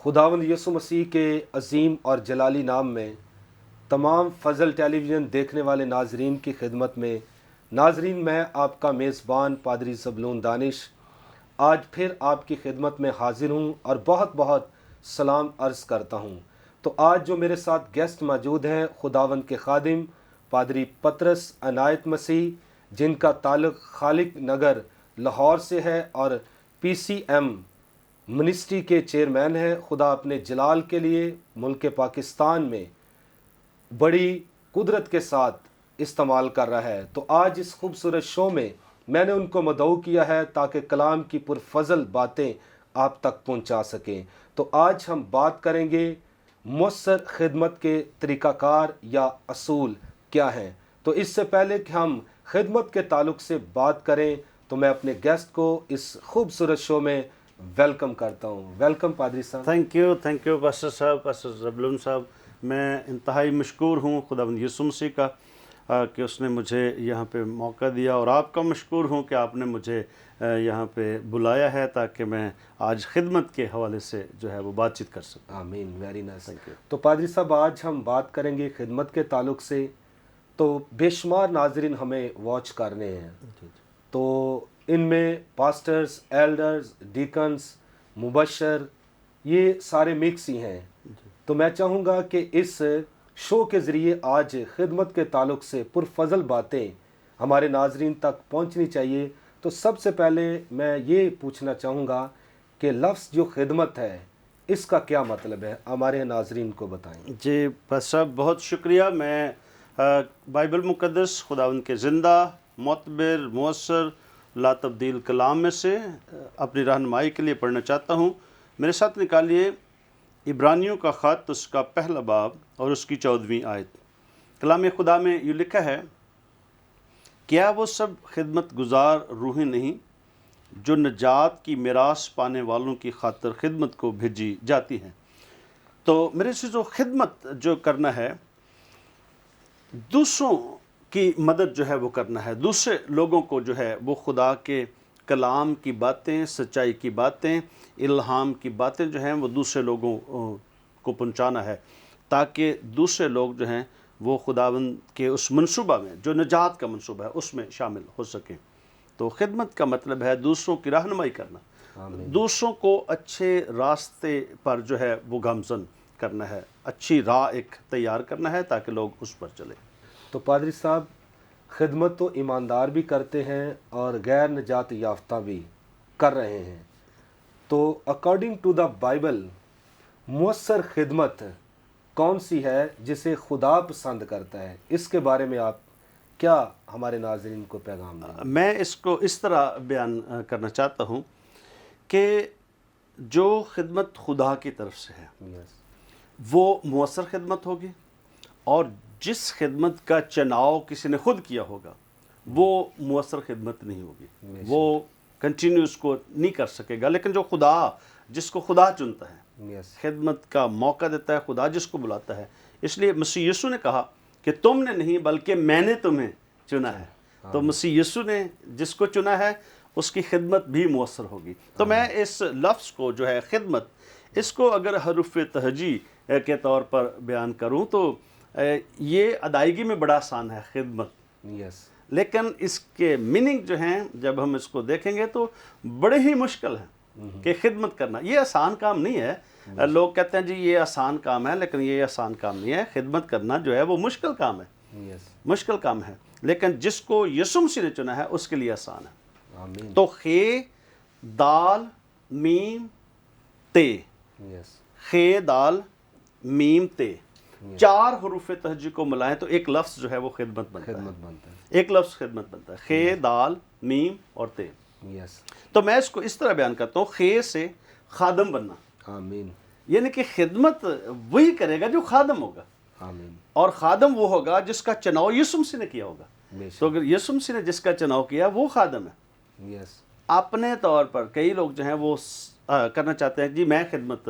خداوند یسوع مسیح کے عظیم اور جلالی نام میں تمام فضل ٹیلی ویژن دیکھنے والے ناظرین کی خدمت میں ناظرین، میں آپ کا میزبان پادری زبلون دانش آج پھر آپ کی خدمت میں حاضر ہوں اور بہت بہت سلام عرض کرتا ہوں۔ تو آج جو میرے ساتھ گیسٹ موجود ہیں، خداوند کے خادم پادری پطرس عنایت مسیح، جن کا تعلق خالق نگر لاہور سے ہے اور PCM منسٹری کے چیئرمین ہیں۔ خدا اپنے جلال کے لیے ملک پاکستان میں بڑی قدرت کے ساتھ استعمال کر رہا ہے۔ تو آج اس خوبصورت شو میں میں نے ان کو مدعو کیا ہے تاکہ کلام کی پرفضل باتیں آپ تک پہنچا سکیں۔ تو آج ہم بات کریں گے مؤثر خدمت کے طریقہ کار یا اصول کیا ہیں۔ تو اس سے پہلے کہ ہم خدمت کے تعلق سے بات کریں تو میں اپنے گیسٹ کو اس خوبصورت شو میں ویلکم کرتا ہوں۔ ویلکم پادری صاحب۔ تھینک یو پاسٹر صاحب، پاسٹر زبلون صاحب۔ میں انتہائی مشکور ہوں خداوند یسوع مسیح کا کہ اس نے مجھے یہاں پہ موقع دیا، اور آپ کا مشکور ہوں کہ آپ نے مجھے یہاں پہ بلایا ہے تاکہ میں آج خدمت کے حوالے سے جو ہے وہ بات چیت کر سکوں۔ آمین، ویری نائس۔ تو پادری صاحب، آج ہم بات کریں گے خدمت کے تعلق سے۔ تو بے شمار ناظرین ہمیں واچ کرنے ہیں، تو ان میں پاسٹرز، ایلڈرز، ڈیکنز، مبشر، یہ سارے مکس ہی ہیں۔ تو میں چاہوں گا کہ اس شو کے ذریعے آج خدمت کے تعلق سے پرفضل باتیں ہمارے ناظرین تک پہنچنی چاہیے۔ تو سب سے پہلے میں یہ پوچھنا چاہوں گا کہ لفظ جو خدمت ہے، اس کا کیا مطلب ہے، ہمارے ناظرین کو بتائیں۔ جی پاسٹر صاحب، بہت شکریہ۔ میں بائبل مقدس خداوند کے زندہ، معتبر، مؤثر، لا تبدیل کلام میں سے اپنی رہنمائی کے لیے پڑھنا چاہتا ہوں۔ میرے ساتھ نکالیے عبرانیوں کا خط، اس کا پہلا باب اور اس کی 14ویں آیت۔ کلام خدا میں یہ لکھا ہے، کیا وہ سب خدمت گزار روحیں نہیں جو نجات کی میراث پانے والوں کی خاطر خدمت کو بھیجی جاتی ہیں؟ تو میرے سے جو خدمت جو کرنا ہے، دوسروں کی مدد جو ہے وہ کرنا ہے، دوسرے لوگوں کو جو ہے وہ خدا کے کلام کی باتیں، سچائی کی باتیں، الہام کی باتیں جو ہیں وہ دوسرے لوگوں کو پہنچانا ہے، تاکہ دوسرے لوگ جو ہیں وہ خداوند کے اس منصوبہ میں جو نجات کا منصوبہ ہے اس میں شامل ہو سکیں۔ تو خدمت کا مطلب ہے دوسروں کی رہنمائی کرنا، دوسروں کو اچھے راستے پر جو ہے وہ گامزن کرنا ہے، اچھی راہ ایک تیار کرنا ہے تاکہ لوگ اس پر چلیں۔ تو پادری صاحب، خدمت تو ایماندار بھی کرتے ہیں اور غیر نجات یافتہ بھی کر رہے ہیں۔ تو اکارڈنگ ٹو دا بائبل مؤثر خدمت کون سی ہے جسے خدا پسند کرتا ہے؟ اس کے بارے میں آپ کیا ہمارے ناظرین کو پیغام دیں؟ میں اس کو اس طرح بیان کرنا چاہتا ہوں کہ جو خدمت خدا کی طرف سے ہے وہ مؤثر خدمت ہوگی، اور جس خدمت کا چناؤ کسی نے خود کیا ہوگا وہ مؤثر خدمت نہیں ہوگی، وہ کنٹینیو اس کو نہیں کر سکے گا۔ لیکن جو خدا، جس کو خدا چنتا ہے، خدمت کا موقع دیتا ہے، خدا جس کو بلاتا ہے، اس لیے مسیح یسوع نے کہا کہ تم نے نہیں بلکہ میں نے تمہیں چنا ہے۔ تو مسیح یسوع نے جس کو چنا ہے اس کی خدمت بھی مؤثر ہوگی۔ تو میں اس لفظ کو جو ہے خدمت، اس کو اگر حروف تہجی کے طور پر بیان کروں تو یہ ادائیگی میں بڑا آسان ہے خدمت، لیکن اس کے میننگ جو ہیں جب ہم اس کو دیکھیں گے تو بڑے ہی مشکل ہیں کہ خدمت کرنا یہ آسان کام نہیں ہے۔ لوگ کہتے ہیں جی یہ آسان کام ہے، لیکن یہ آسان کام نہیں ہے۔ خدمت کرنا جو ہے وہ مشکل کام ہے، مشکل کام ہے، لیکن جس کو یسوع مسیح نے چنا ہے اس کے لیے آسان ہے۔ تو خے، دال، میم، تے، خے، دال، میم، تے، چار حروف تہجی کو ملائیں تو ایک لفظ جو ہے وہ خدمت بنتا ہے، ایک لفظ خدمت بنتا ہے، خے، دال، میم اور تے۔ تو میں اس کو اس طرح بیان کرتا ہوں، خے سے خادم بننا، آمین، یعنی کہ خدمت وہی کرے گا جو خادم ہوگا، آمین، اور خادم وہ ہوگا جس کا چناؤ یسوع مسیح نے کیا ہوگا۔ تو اگر یسوع مسیح نے جس کا چناؤ کیا وہ خادم ہے۔ اپنے طور پر کئی لوگ جو ہیں وہ کرنا چاہتے ہیں جی میں خدمت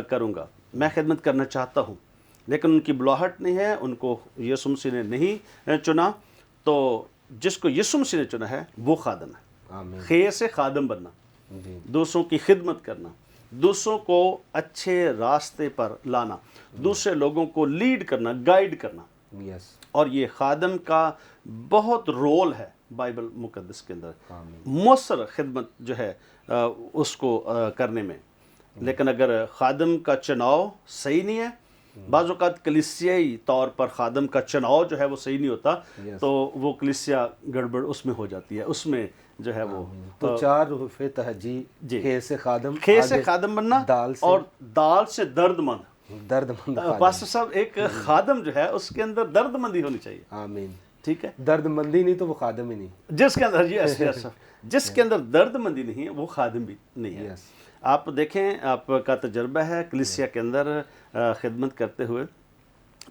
کروں گا، میں خدمت کرنا چاہتا ہوں، لیکن ان کی بلاہٹ نہیں ہے، ان کو یسوع مسیح نے نہیں چنا۔ تو جس کو یسوع مسیح نے چنا ہے وہ خادم ہے۔ خے سے خادم بننا، دوسروں کی خدمت کرنا، دوسروں کو اچھے راستے پر لانا، دوسرے لوگوں کو لیڈ کرنا، گائیڈ کرنا. یس. اور یہ خادم کا بہت رول ہے بائبل مقدس کے اندر، آمین. مؤثر خدمت جو ہے اس کو کرنے میں. لیکن اگر خادم کا چناؤ صحیح نہیں ہے، بعض اوقات کلیسیائی طور پر خادم کا چناؤ جو ہے وہ صحیح نہیں ہوتا، تو وہ کلیسیا گڑبڑ اس میں ہو جاتی ہے، اس میں جو ہے وہ. تو 4 حروف تہجی، خے سے خادم، خے سے خادم بننا، اور دال سے درد مند. درد مند پاسٹر صاحب، ایک خادم جو ہے اس کے اندر درد مندی ہونی چاہیے. آمین. ٹھیک ہے، درد مندی نہیں تو وہ خادم ہی نہیں. جس کے اندر جس کے اندر درد مندی نہیں ہے وہ خادم بھی نہیں ہے. آپ دیکھیں، آپ کا تجربہ ہے کلیسیا کے اندر خدمت کرتے ہوئے،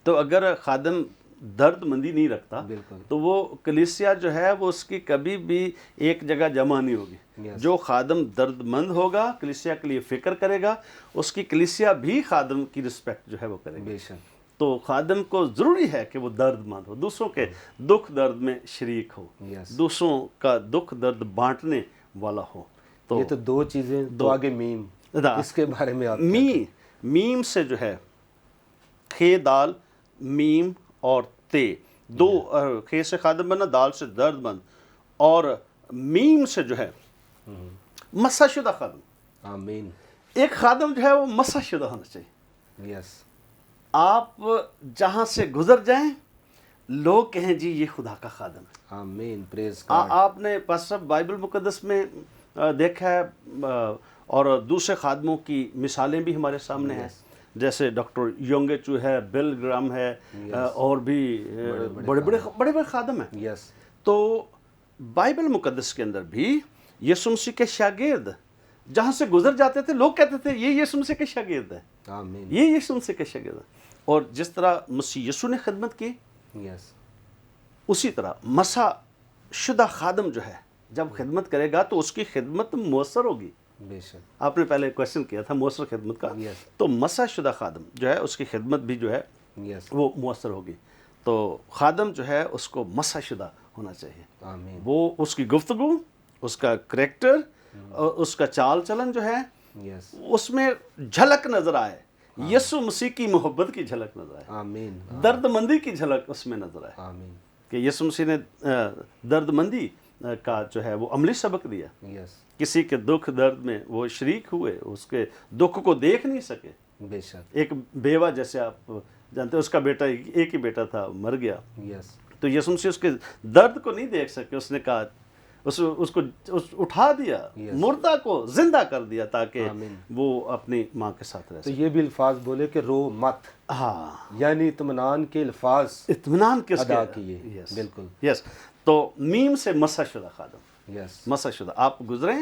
تو اگر خادم درد مندی نہیں رکھتا تو وہ کلیسیا جو ہے وہ اس کی کبھی بھی ایک جگہ جمع نہیں ہوگی. جو خادم درد مند ہوگا، کلیسیا کے لیے فکر کرے گا، اس کی کلیسیا بھی خادم کی رسپیکٹ جو ہے وہ کرے گی. تو خادم کو ضروری ہے کہ وہ درد مند ہو، دوسروں کے دکھ درد میں شریک ہو، دوسروں کا دکھ درد بانٹنے والا ہو. یہ تو 2 چیزیں. دو آگے میم، اس کے بارے میں آپ میم سے جو ہے خے دال، میم اور تے، 2 خے سے خادم بننا، دال سے درد مند، اور میم سے جو ہے مسح شدہ خادم. آمین. ایک خادم جو ہے وہ مسح شدہ ہونا چاہیے. یس. آپ جہاں سے گزر جائیں لوگ کہیں جی یہ خدا کا خادم ہے. آمین. پریز گاڈ. آپ نے پاسٹر بائبل مقدس میں دیکھا ہے، اور دوسرے خادموں کی مثالیں بھی ہمارے سامنے ہیں، جیسے ڈاکٹر یونگے چو ہے، بل گرام ہے، اور بھی بڑے بڑے خادم ہیں. یس. تو بائبل مقدس کے اندر بھی یسوع مسیح کے شاگرد جہاں سے گزر جاتے تھے لوگ کہتے تھے یہ یسوع مسیح کے شاگرد ہیں، آمین. یہ یسوع مسیح کے شاگرد ہیں. اور جس طرح مسیح یسوع نے خدمت کی، یس، اسی طرح مسح شدہ خادم جو ہے جب خدمت کرے گا تو اس کی خدمت مؤثر ہوگی. بے شک. آپ نے پہلے کویسچن کیا تھا مؤثر خدمت کا، تو مسح شدہ خادم جو ہے اس کی خدمت بھی جو ہے وہ مؤثر ہوگی. تو خادم جو ہے اس کو مسح شدہ ہونا چاہیے. آمین. وہ اس کی گفتگو، اس کا کریکٹر، اس کا چال چلن جو ہے اس میں جھلک نظر آئے، یسوع مسیح کی محبت کی جھلک نظر آئے، آمین. درد مندی کی جھلک اس میں نظر آئے، آمین. کہ یسوع مسیح نے درد مندی کا جو ہے وہ عملی سبق دیا. یس. کسی کے دکھ درد میں وہ شریک ہوئے، اس کے دکھ کو دیکھ نہیں سکے. بے شک. ایک بیوہ جیسے آپ جانتے ہیں، اس کا بیٹا ایک ہی بیٹا تھا، مر گیا. یس. تو یسوع مسیح اس کے درد کو نہیں دیکھ سکے. اس نے کہا، اس کو اٹھا دیا، مردہ کو زندہ کر دیا تاکہ وہ اپنی ماں کے ساتھ رہ تو سکے. یہ بھی الفاظ بولے کہ رو مت، ہاں، یعنی اطمینان کے الفاظ اطمینان کس ادا کیے. بالکل. یس. تو میم سے مسح شدہ خادم، یس. مسح شدہ آپ گزریں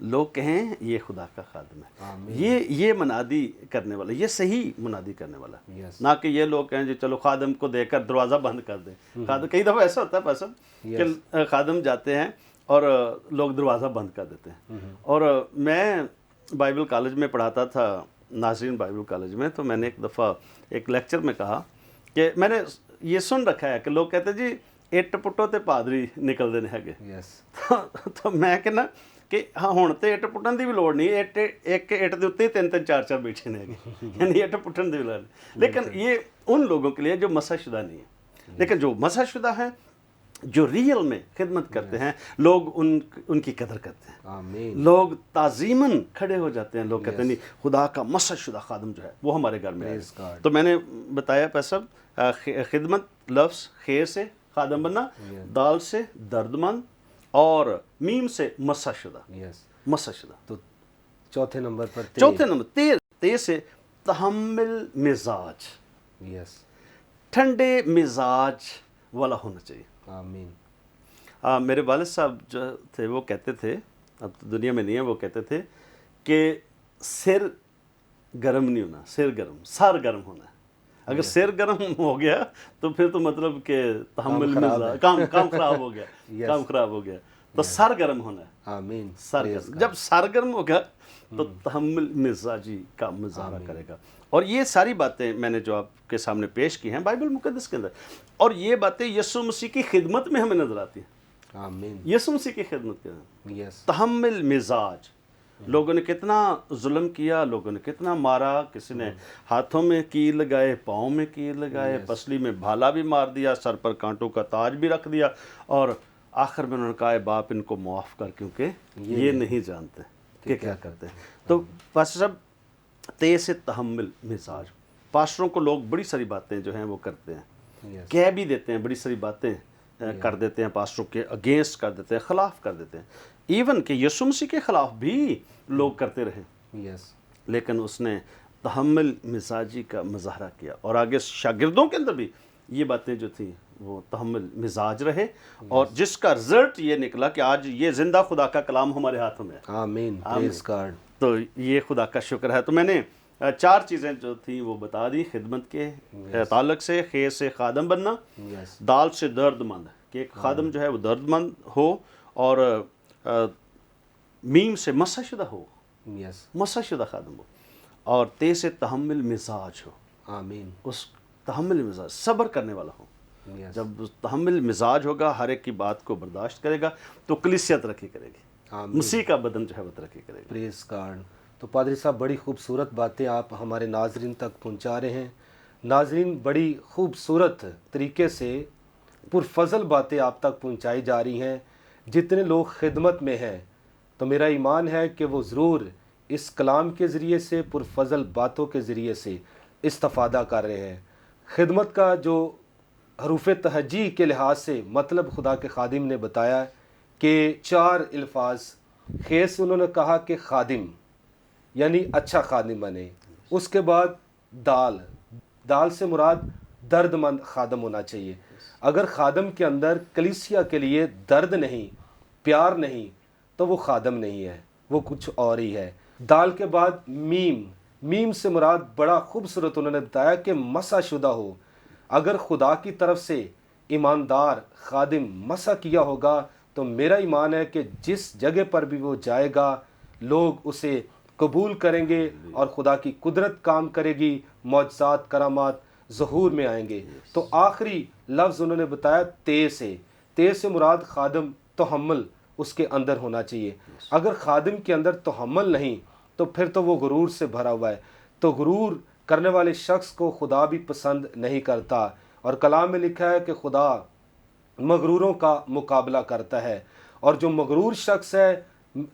لوگ کہیں یہ خدا کا خادم ہے. آمین. یہ منادی کرنے والا، یہ صحیح منادی کرنے والا، یس. نہ کہ یہ لوگ کہیں جی چلو خادم کو دیکھ کر دروازہ بند کر دیں. خادم کئی دفعہ ایسا ہوتا ہے پاسب کہ خادم جاتے ہیں اور لوگ دروازہ بند کر دیتے ہیں. اور میں بائبل کالج میں پڑھاتا تھا، ناظرین بائبل کالج میں، تو میں نے ایک دفعہ ایک لیکچر میں کہا کہ میں نے یہ سن رکھا ہے کہ لوگ کہتے ہیں جی اٹ پٹو تے پادری نکل دینے ہے. یس. تو میں کہنا کہ ہاں ہن تے اٹ پٹن دی بھی لوڑ نہیں، ایک اٹ دے اوتے 3 4 بیٹھے نے، یعنی اٹ پٹن دی بھی لوڑ نہیں. لیکن یہ ان لوگوں کے لیے جو مسح شدہ نہیں ہے. لیکن جو مسح شدہ ہیں، جو ریئل میں خدمت کرتے ہیں، لوگ ان کی قدر کرتے ہیں. آمین. لوگ تعظیماً کھڑے ہو جاتے ہیں. لوگ کہتے ہیں نہیں، خدا کا مسح شدہ خادم جو ہے وہ ہمارے گھر میں ہے. تو میں نے بتایا پیسب خدمت لفظ خیر سے خادم بننا، دال سے درد مند، اور میم سے مسح شدہ. یس. مسح شدہ. تو چوتھے نمبر پر چوتھے نمبر تے سے تحمل مزاج. یس. ٹھنڈے مزاج والا ہونا چاہیے. آمین. میرے والد صاحب جو تھے وہ کہتے تھے، اب تو دنیا میں نہیں ہے، وہ کہتے تھے کہ سر گرم نہیں ہونا، سر گرم ہونا ہے. اگر سر گرم ہو گیا تو پھر تو مطلب کہ تحمل کام خراب ہو گیا، کام خراب ہو گیا. تو سر گرم ہونا ہے. آمین. سر گرم، جب سر گرم ہوگا تو تحمل مزاجی کا مظاہرہ کرے گا. اور یہ ساری باتیں میں نے جو آپ کے سامنے پیش کی ہیں بائبل مقدس کے اندر، اور یہ باتیں یسوع مسیح کی خدمت میں ہمیں نظر آتی ہیں. آمین. یسوع مسیح کی خدمت کے اندر یس. تحمل مزاج، لوگوں نے کتنا ظلم کیا، لوگوں نے کتنا مارا، کسی نے ہاتھوں میں کیر لگائے، پاؤں میں کیر لگائے، پسلی میں بھالا بھی مار دیا، سر پر کانٹوں کا تاج بھی رکھ دیا، اور آخر میں انہوں نے کہا اے باپ ان کو معاف کر، کیونکہ یہ نہیں جانتے کہ کیا کرتے ہیں۔ تو پاسٹر صاحب تیز تحمل مزاج، پاسٹروں کو لوگ بڑی ساری باتیں جو ہیں وہ کرتے ہیں، کہہ بھی دیتے ہیں، بڑی ساری باتیں کر دیتے ہیں، پاسٹروں کے اگینسٹ کر دیتے ہیں، خلاف کر دیتے ہیں، ایون کہ یسوع مسیح کے خلاف بھی لوگ کرتے رہے، لیکن اس نے تحمل مزاجی کا مظاہرہ کیا، اور آگے شاگردوں کے اندر بھی یہ باتیں جو تھیں وہ تحمل مزاج رہے، اور جس کا رزلٹ یہ نکلا کہ آج یہ زندہ خدا کا کلام ہمارے ہاتھوں میں ہے۔ آمین، پریز گاڈ۔ تو یہ خدا کا شکر ہے۔ تو میں نے 4 چیزیں جو تھیں وہ بتا دی خدمت کے تعلق سے، خیر سے خادم بننا، دال سے درد مند، کہ ایک خادم جو ہے وہ درد مند ہو، اور میم سے مسح شدہ ہو، مسح شدہ خادم ہو، اور تیز تحمل مزاج ہو، آمین، اس تحمل مزاج صبر کرنے والا ہو۔ جب تحمل مزاج ہوگا، ہر ایک کی بات کو برداشت کرے گا، تو کلیسیا ترقی کرے گی، مسیح کا بدن جو ہے وہ ترقی کرے گا۔ پریز گاڈ۔ تو پادری صاحب بڑی خوبصورت باتیں آپ ہمارے ناظرین تک پہنچا رہے ہیں۔ ناظرین بڑی خوبصورت طریقے سے پرفضل باتیں آپ تک پہنچائی جا رہی ہیں۔ جتنے لوگ خدمت میں ہیں تو میرا ایمان ہے کہ وہ ضرور اس کلام کے ذریعے سے، پرفضل باتوں کے ذریعے سے استفادہ کر رہے ہیں۔ خدمت کا جو حروف تہجی کے لحاظ سے مطلب خدا کے خادم نے بتایا کہ 4 الفاظ خیر سے انہوں نے کہا کہ خادم یعنی اچھا خادم بنے، اس کے بعد دال سے مراد درد مند خادم ہونا چاہیے۔ اگر خادم کے اندر کلیسیا کے لیے درد نہیں، پیار نہیں، تو وہ خادم نہیں ہے، وہ کچھ اور ہی ہے۔ دال کے بعد میم سے مراد بڑا خوبصورت انہوں نے بتایا کہ مسح شدہ ہو۔ اگر خدا کی طرف سے ایماندار خادم مسح کیا ہوگا تو میرا ایمان ہے کہ جس جگہ پر بھی وہ جائے گا لوگ اسے قبول کریں گے، اور خدا کی قدرت کام کرے گی، معجزات کرامات ظہور میں آئیں گے۔ تو آخری لفظ انہوں نے بتایا تیز سے مراد خادم تحمل اس کے اندر ہونا چاہیے۔ اگر خادم کے اندر تحمل نہیں تو پھر تو وہ غرور سے بھرا ہوا ہے، تو غرور کرنے والے شخص کو خدا بھی پسند نہیں کرتا، اور کلام میں لکھا ہے کہ خدا مغروروں کا مقابلہ کرتا ہے، اور جو مغرور شخص ہے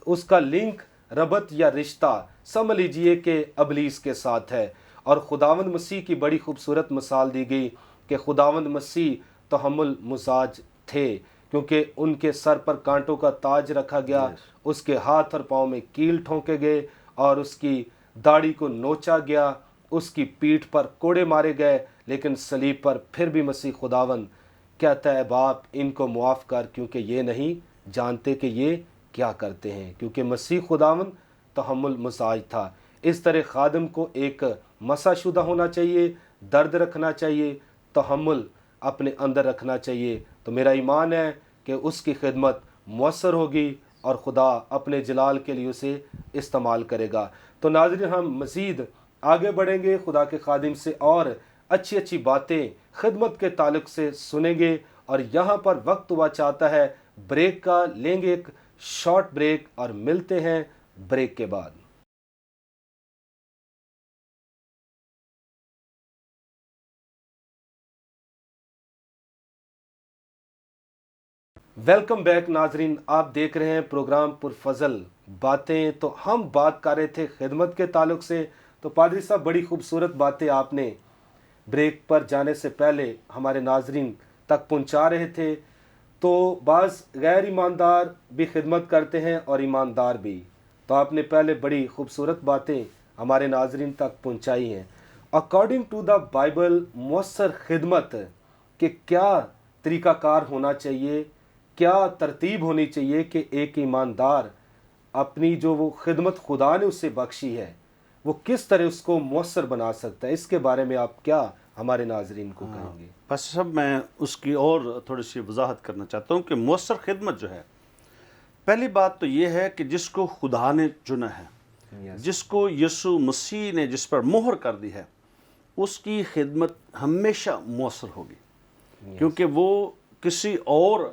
اس کا لنک، ربط یا رشتہ سمجھ لیجئے کہ ابلیس کے ساتھ ہے۔ اور خداوند مسیح کی بڑی خوبصورت مثال دی گئی کہ خداوند مسیح تحمل مزاج تھے، کیونکہ ان کے سر پر کانٹوں کا تاج رکھا گیا، اس کے ہاتھ اور پاؤں میں کیل ٹھونکے گئے، اور اس کی داڑھی کو نوچا گیا، اس کی پیٹھ پر کوڑے مارے گئے، لیکن صلیب پر پھر بھی مسیح خداوند کہتا ہے باپ ان کو معاف کر، کیونکہ یہ نہیں جانتے کہ یہ کیا کرتے ہیں، کیونکہ مسیح خداوند تحمل مزاج تھا۔ اس طرح خادم کو ایک مسح شدہ ہونا چاہیے، درد رکھنا چاہیے، تحمل اپنے اندر رکھنا چاہیے، تو میرا ایمان ہے کہ اس کی خدمت مؤثر ہوگی اور خدا اپنے جلال کے لیے اسے استعمال کرے گا۔ تو ناظرین ہم مزید آگے بڑھیں گے، خدا کے خادم سے اور اچھی اچھی باتیں خدمت کے تعلق سے سنیں گے، اور یہاں پر وقت ہوا چاہتا ہے بریک کا، لیں گے ایک شارٹ بریک اور ملتے ہیں بریک کے بعد۔ ویلکم بیک ناظرین، آپ دیکھ رہے ہیں پروگرام پرفضل باتیں۔ تو ہم بات کر رہے تھے خدمت کے تعلق سے، تو پادری صاحب بڑی خوبصورت باتیں آپ نے بریک پر جانے سے پہلے ہمارے ناظرین تک پہنچا رہے تھے۔ تو بعض غیر ایماندار بھی خدمت کرتے ہیں اور ایماندار بھی، تو آپ نے پہلے بڑی خوبصورت باتیں ہمارے ناظرین تک پہنچائی ہیں۔ اکارڈنگ ٹو دا بائبل مؤثر خدمت کہ کیا طریقہ کار ہونا چاہیے، کیا ترتیب ہونی چاہیے کہ ایک ایماندار اپنی جو وہ خدمت خدا نے اسے بخشی ہے وہ کس طرح اس کو مؤثر بنا سکتا ہے، اس کے بارے میں آپ کیا ہمارے ناظرین کو کہیں گے؟ بس سب میں اس کی اور تھوڑی سی وضاحت کرنا چاہتا ہوں کہ مؤثر خدمت جو ہے، پہلی بات تو یہ ہے کہ جس کو خدا نے چنا ہے، جس کو یسوع مسیح نے جس پر مہر کر دی ہے، اس کی خدمت ہمیشہ مؤثر ہوگی، کیونکہ وہ کسی اور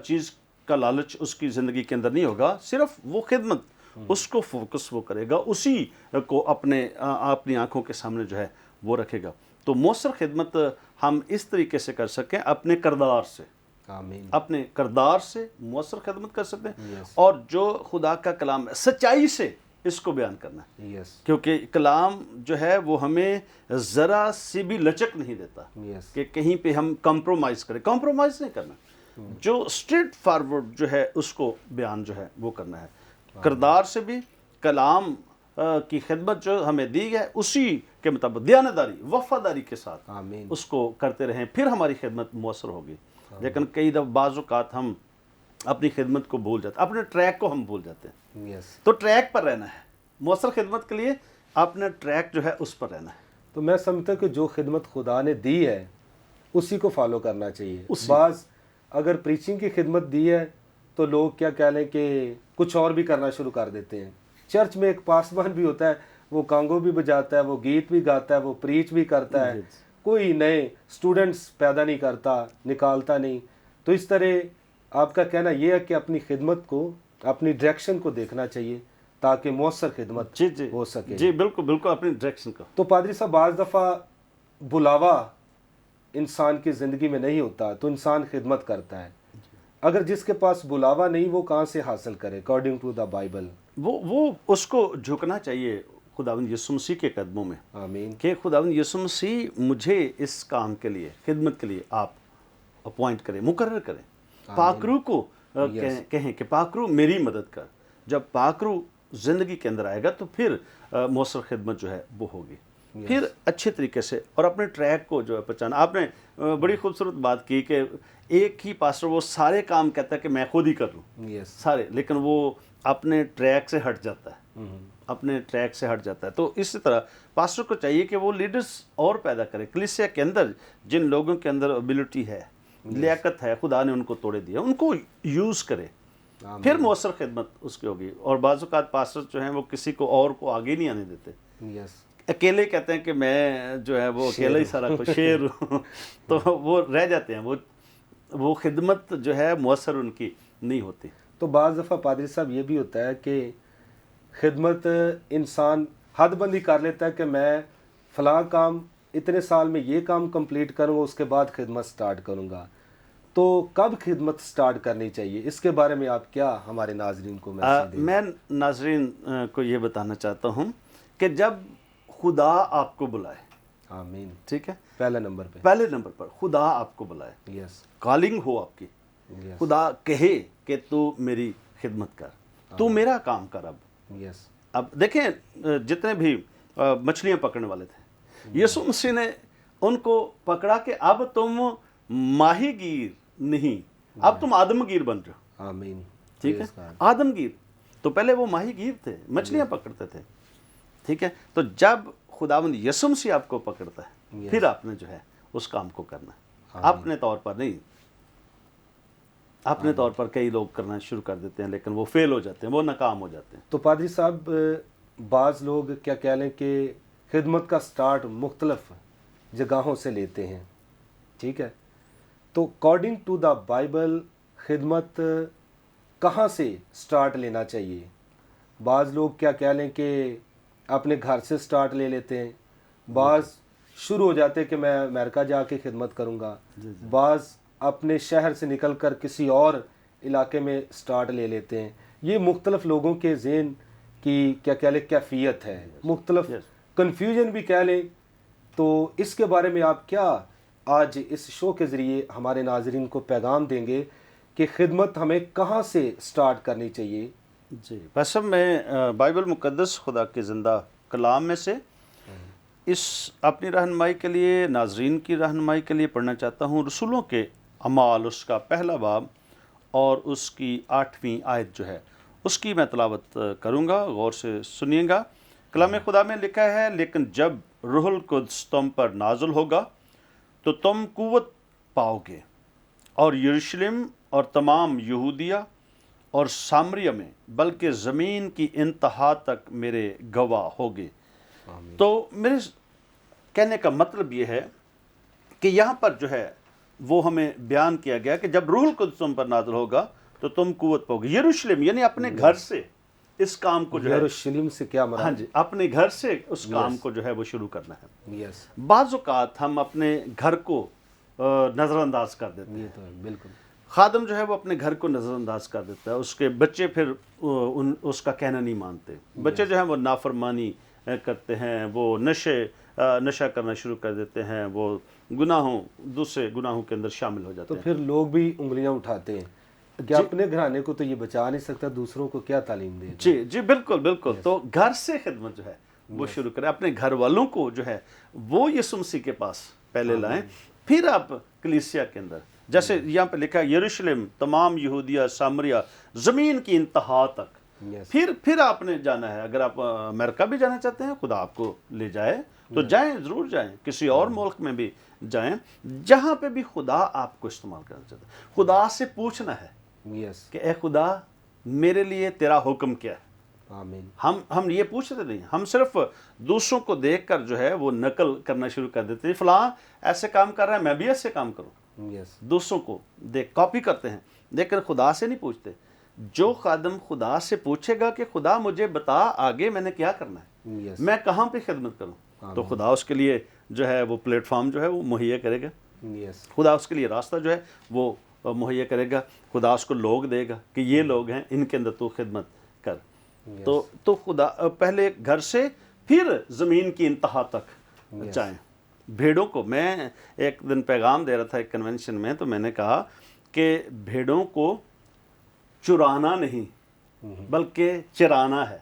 چیز کا لالچ اس کی زندگی کے اندر نہیں ہوگا، صرف وہ خدمت اس کو فوکس وہ کرے گا, اسی کو اپنی آنکھوں کے سامنے جو ہے وہ رکھے گا. تو مؤثر خدمت ہم اس طریقے سے کر سکیں, اپنے کردار سے, آمین. اپنے کردار سے مؤثر خدمت کر سکتے ہیں, Yes. اور جو خدا کا کلام ہے سچائی سے اس کو بیان کرنا ہے, یس کیونکہ کلام جو ہے وہ ہمیں ذرا سی بھی لچک نہیں دیتا یس کہ کہیں پہ ہم کمپرومائز کریں. کمپرومائز نہیں کرنا, جو اسٹریٹ فارورڈ جو ہے اس کو بیان جو ہے وہ کرنا ہے. کردار سے بھی کلام کی خدمت جو ہمیں دی ہے اسی کے مطابق دیانتداری وفاداری کے ساتھ آمین. اس کو کرتے رہیں, پھر ہماری خدمت مؤثر ہوگی. لیکن کئی دفعہ بعض اوقات ہم اپنی خدمت کو بھول جاتے ہیں, اپنے ٹریک کو ہم بھول جاتے ہیں. یس تو ٹریک پر رہنا ہے, مؤثر خدمت کے لیے اپنا ٹریک جو ہے اس پر رہنا ہے. تو میں سمجھتا ہوں کہ جو خدمت خدا نے دی ہے اسی کو فالو کرنا چاہیے. اسی. بعض اگر پریچنگ کی خدمت دی ہے تو لوگ کیا کہہ لیں کہ کچھ اور بھی کرنا شروع کر دیتے ہیں. چرچ میں ایک پاسبان بھی ہوتا ہے, وہ کانگو بھی بجاتا ہے, وہ گیت بھی گاتا ہے, وہ پریچ بھی کرتا ہے, کوئی نئے سٹوڈنٹس پیدا نہیں کرتا, نکالتا نہیں. تو اس طرح آپ کا کہنا یہ ہے کہ اپنی خدمت کو, اپنی ڈائریکشن کو دیکھنا چاہیے تاکہ مؤثر خدمت جی ہو سکے. جی بالکل بالکل, اپنی ڈائریکشن کا. تو پادری صاحب بعض دفعہ بلاوا انسان کی زندگی میں نہیں ہوتا تو انسان خدمت کرتا ہے. اگر جس کے پاس بلاوا نہیں وہ کہاں سے حاصل کرے اکارڈنگ ٹو دا بائبل؟ وہ اس کو جھکنا چاہیے خداوند یسوع مسیح کے قدموں میں, آمین. کہ خداوند یسوع مسیح مجھے اس کام کے لیے, خدمت کے لیے آپ اپوائنٹ کریں, مقرر کریں. پاک روح کو کہیں کہ پاک روح میری مدد کر. جب پاک روح زندگی کے اندر آئے گا تو پھر مؤثر خدمت جو ہے وہ ہوگی. پھر اچھے طریقے سے اور اپنے ٹریک کو جو ہے پہچانا. آپ نے بڑی خوبصورت بات کی کہ ایک ہی پاسٹر وہ سارے کام کہتا ہے کہ میں خود ہی کر لوں یس سارے, لیکن وہ اپنے ٹریک سے ہٹ جاتا ہے, اپنے ٹریک سے ہٹ جاتا ہے. تو اسی طرح پاسٹر کو چاہیے کہ وہ لیڈرز اور پیدا کرے کلیسیا کے اندر, جن لوگوں کے اندر ابیلٹی ہے, لیاقت ہے, خدا نے ان کو توڑے دیا, ان کو یوز کرے, پھر مؤثر خدمت اس کی ہوگی. اور بعض اوقات پاسٹر جو ہیں وہ کسی کو اور کو آگے نہیں آنے دیتے, یس اکیلے کہتے ہیں کہ میں جو ہے وہ اکیلا ہی سارا کچھ شیر ہوں, تو وہ رہ جاتے ہیں, وہ خدمت جو ہے مؤثر ان کی نہیں ہوتی. تو بعض دفعہ پادری صاحب یہ بھی ہوتا ہے کہ خدمت انسان حد بندی کر لیتا ہے کہ میں فلاں کام اتنے سال میں یہ کام کمپلیٹ کروں گا, اس کے بعد خدمت سٹارٹ کروں گا. تو کب خدمت سٹارٹ کرنی چاہیے, اس کے بارے میں آپ کیا ہمارے ناظرین کو میسج دیں؟ میں ناظرین کو یہ بتانا چاہتا ہوں کہ جب خدا آپ کو بلائے, آمین, ٹھیک ہے, پہلے نمبر پہ, پہلے نمبر پر خدا آپ کو بلائے, یس کالنگ ہو آپ کی, یس خدا کہے کہ تو میری خدمت کر, تو میرا کام کر. یس اب دیکھیں جتنے بھی مچھلیاں پکڑنے والے تھے, یسوع مسیح نے ان کو پکڑا کہ اب تم ماہی گیر نہیں, اب تم آدم گیر بن رہے ہو. آمین, ٹھیک ہے, آدم گیر. تو پہلے وہ ماہی گیر تھے, مچھلیاں پکڑتے تھے, ٹھیک ہے. تو جب خداوند یسوع مسیح آپ کو پکڑتا ہے پھر آپ نے جو ہے اس کام کو کرنا ہے, اپنے طور پر نہیں. اپنے طور پر کئی لوگ کرنا شروع کر دیتے ہیں لیکن وہ فیل ہو جاتے ہیں, وہ ناکام ہو جاتے ہیں. تو پادری صاحب بعض لوگ کیا کہہ لیں کہ خدمت کا سٹارٹ مختلف جگہوں سے لیتے ہیں, ٹھیک ہے. تو اکارڈنگ ٹو دا بائبل خدمت کہاں سے سٹارٹ لینا چاہیے؟ بعض لوگ کیا کہہ لیں کہ اپنے گھر سے سٹارٹ لے لیتے ہیں, بعض شروع ہو جاتے کہ میں امریکہ جا کے خدمت کروں گا, بعض اپنے شہر سے نکل کر کسی اور علاقے میں سٹارٹ لے لیتے ہیں. یہ مختلف لوگوں کے ذہن کی کیا کہہ لیں کیفیت ہے, مختلف کنفیوژن بھی کہہ لیں. تو اس کے بارے میں آپ کیا آج اس شو کے ذریعے ہمارے ناظرین کو پیغام دیں گے کہ خدمت ہمیں کہاں سے سٹارٹ کرنی چاہیے؟ جی بس میں بائبل مقدس خدا کے زندہ کلام میں سے اس اپنی رہنمائی کے لیے, ناظرین کی رہنمائی کے لیے پڑھنا چاہتا ہوں رسولوں کے اعمال, اس کا پہلا باب اور اس کی 8ویں آیت جو ہے اس کی میں تلاوت کروں گا, غور سے سنیے گا. کلام خدا میں لکھا ہے, لیکن جب روح القدس تم پر نازل ہوگا تو تم قوت پاؤ گے, اور یروشلم اور تمام یہودیہ اور سامریہ میں بلکہ زمین کی انتہا تک میرے گواہ ہوگے. تو میرے کہنے کا مطلب یہ ہے کہ یہاں پر جو ہے وہ ہمیں بیان کیا گیا کہ جب روح القدس تم پر نازل ہوگا تو تم قوت پاؤ گے. یروشلم یعنی اپنے گھر سے, اس کام کو جو ہے یروشلم سے کیا مراد؟ ہاں جی، اپنے گھر سے اس کام کو جو ہے وہ شروع کرنا ہے۔ یس، بعض اوقات ہم اپنے گھر کو نظر انداز کر دیتے ہیں۔ یہ تو ہے بالکل۔ خادم جو ہے وہ اپنے گھر کو نظر انداز کر دیتا ہے، اس کے بچے پھر اس کا کہنا نہیں مانتے، بچے جو ہیں وہ نافرمانی کرتے ہیں، وہ نشہ کرنا شروع کر دیتے ہیں، وہ دوسرے گناہوں کے اندر شامل ہو جاتے تو ہیں۔ پھر لوگ بھی انگلیاں اٹھاتے ہیں کہ اپنے گھرانے کو تو یہ بچا نہیں سکتا، دوسروں کو کیا تعلیم دے گا؟ جی جی، بالکل بالکل۔ تو گھر سے خدمت جو ہے وہ شروع کریں، اپنے گھر والوں کو جو ہے وہ یسوع مسیح کے پاس پہلے لائیں، پھر آپ کلیسیا کے اندر، جیسے یہاں پہ لکھا ہے یروشلم، تمام یہودیہ، سامریہ، زمین کی انتہا تک۔ یس، پھر آپ نے جانا ہے، اگر آپ امریکہ بھی جانا چاہتے ہیں، خدا آپ کو لے جائے تو جائیں، ضرور جائیں، کسی اور ملک میں بھی جائیں، جہاں پہ بھی خدا آپ کو استعمال کرنا چاہتا ہے۔ خدا سے پوچھنا ہے یس، کہ اے خدا میرے لیے تیرا حکم کیا ہے۔ آمین، ہم یہ پوچھتے نہیں، ہم صرف دوسروں کو دیکھ کر جو ہے وہ نقل کرنا شروع کر دیتے ہیں، فلاں ایسے کام کر رہا ہے میں بھی ایسے کام کروں، یس، دوسروں کو دیکھ کاپی کرتے ہیں، لیکن خدا سے نہیں پوچھتے۔ جو خادم خدا سے پوچھے گا کہ خدا مجھے بتا آگے میں نے کیا کرنا ہے، یس، میں کہاں پہ خدمت کروں، تو خدا اس کے لیے جو ہے وہ پلیٹ فارم جو ہے وہ مہیا کرے گا، یس، خدا اس کے لیے راستہ جو ہے وہ مہیا کرے گا، خدا اس کو لوگ دے گا کہ یہ لوگ ہیں، ان کے اندر تو خدمت کر۔ تو خدا پہلے گھر سے پھر زمین کی انتہا تک جائیں۔ بھیڑوں کو، میں ایک دن پیغام دے رہا تھا ایک کنونشن میں، تو میں نے کہا کہ بھیڑوں کو چرانا نہیں بلکہ چرانا ہے۔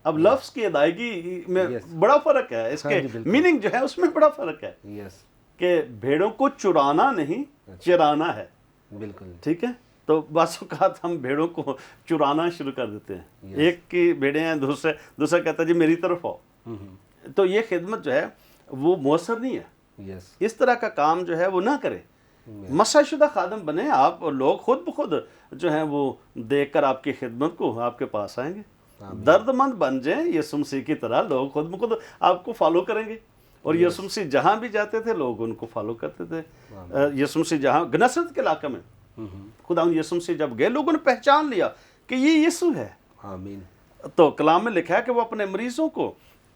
اب لفظ کی ادائیگی میں بڑا فرق ہے، اس کے میننگ جو ہے اس میں بڑا فرق ہے، یس، کہ بھیڑوں کو چرانا نہیں چرانا ہے، بالکل، ٹھیک ہے۔ تو بعض اوقات ہم بھیڑوں کو چرانا شروع کر دیتے ہیں، ایک کی بھیڑیں ہیں، دوسرا کہتا ہے جی میری طرف آؤ، تو یہ خدمت جو ہے وہ مؤثر نہیں ہے۔ یس، اس طرح کا کام جو ہے وہ نہ کرے، مسح شدہ خادم بنے آپ، اور لوگ خود بخود جو ہیں وہ دیکھ کر آپ کی خدمت کو آپ کے پاس آئیں گے، درد مند بن جائیں یسوع مسیح کی طرح، لوگ خود بخود آپ کو فالو کریں گے۔ اور یسوع مسیح جہاں بھی جاتے تھے لوگ ان کو فالو کرتے تھے۔ یسوع مسیح جہاں گنسرت کے علاقے میں خدا یسوع مسیح جب گئے، لوگوں نے پہچان لیا کہ یہ یسوع ہے۔ آمین، تو کلام میں لکھا ہے کہ وہ اپنے مریضوں کو،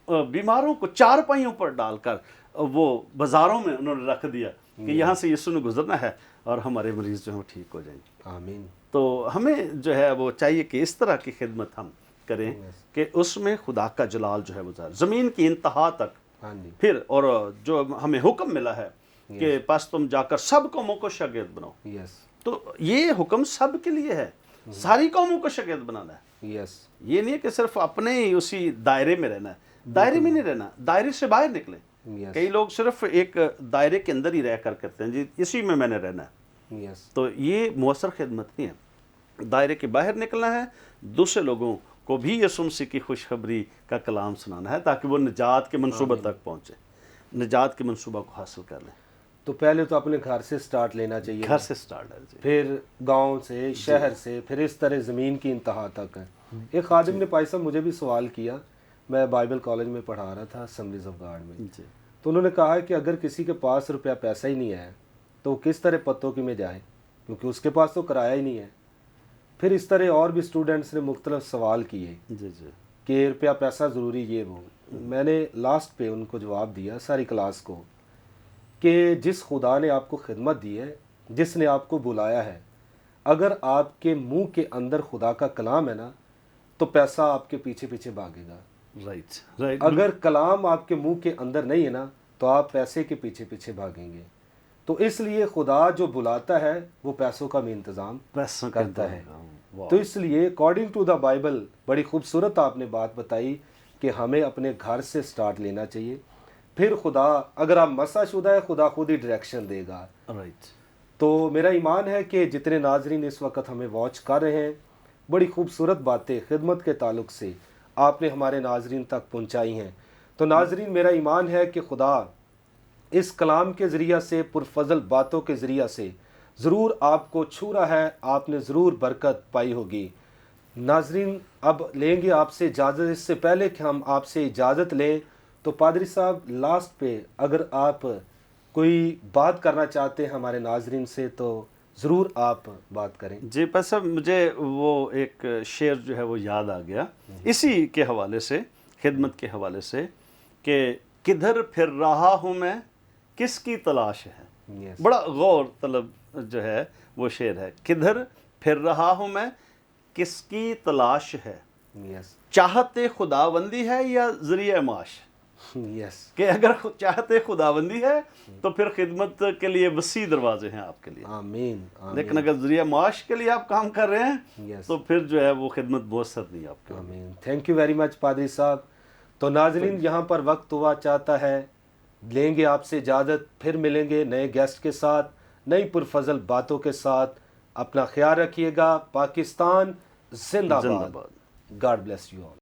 بیماروں کو چارپائیوں پر ڈال کر وہ بازاروں میں انہوں نے رکھ دیا کہ یہاں سے یسوع نے گزرنا ہے اور ہمارے مریض جو ہیں وہ ٹھیک ہو جائیں گے۔ آمین، تو ہمیں جو ہے وہ چاہیے کہ اس طرح کی خدمت ہم کریں کہ اس میں خدا کا جلال جو ہے وہ ظاہر، زمین کی انتہا تک۔ ہاں جی، پھر اور جو ہمیں حکم ملا ہے کہ پس تم جا کر سب قوموں کو شاگرد بناؤ، یس، تو یہ حکم سب کے لیے ہے، ساری قوموں کو شاگرد بنانا ہے۔ یس، یہ نہیں ہے کہ صرف اپنے ہی اسی دائرے میں رہنا ہے، دائرے میں نہیں رہنا، دائرے سے باہر نکلیں۔ یس، کئی لوگ صرف ایک دائرے کے اندر ہی رہ کر کرتے ہیں، جی اسی میں نے رہنا ہے، یس، تو یہ مؤثر خدمت نہیں ہے۔ دائرے کے باہر نکلنا ہے، دوسرے لوگوں کو بھی یسوع مسیح کی خوشخبری کا کلام سنانا ہے تاکہ وہ نجات کے منصوبہ تک پہنچے، نجات کے منصوبہ کو حاصل کر لیں۔ تو پہلے تو اپنے گھر سے سٹارٹ لینا چاہیے، گھر سے سٹارٹ ہے جی، پھر گاؤں سے، شہر سے، پھر اس طرح زمین کی انتہا تک ہے۔ ایک خادم نے پائی صاحب مجھے بھی سوال کیا، میں بائبل کالج میں پڑھا رہا تھا اسمبلیز آف گاڈ میں، جی تو انہوں نے کہا کہ اگر کسی کے پاس روپیہ پیسہ ہی نہیں ہے تو وہ کس طرح پتوں کی میں جائے، کیونکہ اس کے پاس تو کرایہ ہی نہیں ہے۔ پھر اس طرح اور بھی اسٹوڈنٹس نے مختلف سوال کیے جی جی کہ روپیہ پیسہ ضروری، یہ وہ۔ میں نے لاسٹ پہ ان کو جواب دیا ساری کلاس کو کہ جس خدا نے آپ کو خدمت دی ہے، جس نے آپ کو بلایا ہے، اگر آپ کے منہ کے اندر خدا کا کلام ہے نا تو پیسہ آپ کے پیچھے پیچھے بھاگے گا۔ رائٹ رائٹ، اگر کلام آپ کے منہ کے اندر نہیں ہے نا تو آپ پیسے کے پیچھے پیچھے بھاگیں گے۔ تو اس لیے خدا جو بلاتا ہے وہ پیسوں کا بھی انتظام کرتا ہے۔ تو اس لیے اکارڈنگ ٹو دا بائبل بڑی خوبصورت آپ نے بات بتائی کہ ہمیں اپنے گھر سے سٹارٹ لینا چاہیے، پھر خدا، اگر آپ مسح شدہ ہے خدا خود ہی ڈائریکشن دے گا۔ رائٹ، تو میرا ایمان ہے کہ جتنے ناظرین اس وقت ہمیں واچ کر رہے ہیں، بڑی خوبصورت باتیں خدمت کے تعلق سے آپ نے ہمارے ناظرین تک پہنچائی ہیں۔ تو ناظرین، میرا ایمان ہے کہ خدا اس کلام کے ذریعہ سے، پرفضل باتوں کے ذریعہ سے ضرور آپ کو چھو رہا ہے، آپ نے ضرور برکت پائی ہوگی۔ ناظرین، اب لیں گے آپ سے اجازت۔ اس سے پہلے کہ ہم آپ سے اجازت لیں تو پادری صاحب لاسٹ پہ اگر آپ کوئی بات کرنا چاہتے ہیں ہمارے ناظرین سے تو ضرور آپ بات کریں. جی پاس صاحب، مجھے وہ ایک شعر جو ہے وہ یاد آ گیا اسی کے حوالے سے، خدمت کے حوالے سے، کہ کدھر پھر رہا ہوں میں کس کی تلاش ہے. Yes. بڑا غور طلب جو ہے وہ شعر ہے. کدھر پھر رہا ہوں میں کس کی تلاش ہے، Yes. چاہتے خداوندی ہے یا ذریعہ معاش. Yes. کہ اگر چاہتے خداوندی ہے تو پھر خدمت کے لیے وسیع دروازے ہیں آپ کے لیے. آمین. لیکن اگر ذریعہ معاش کے لیے آپ کام کر رہے ہیں Yes. تو پھر جو ہے وہ خدمت میسر نہیں آپ کے لیے. آمین. تھینک یو ویری مچ پادری صاحب. تو ناظرین، یہاں پر وقت ہوا چاہتا ہے، لیں گے آپ سے اجازت، پھر ملیں گے نئے گیسٹ کے ساتھ، نئی پرفضل باتوں کے ساتھ. اپنا خیال رکھیے گا. پاکستان زندہ زندہ باد. باد. God bless you all.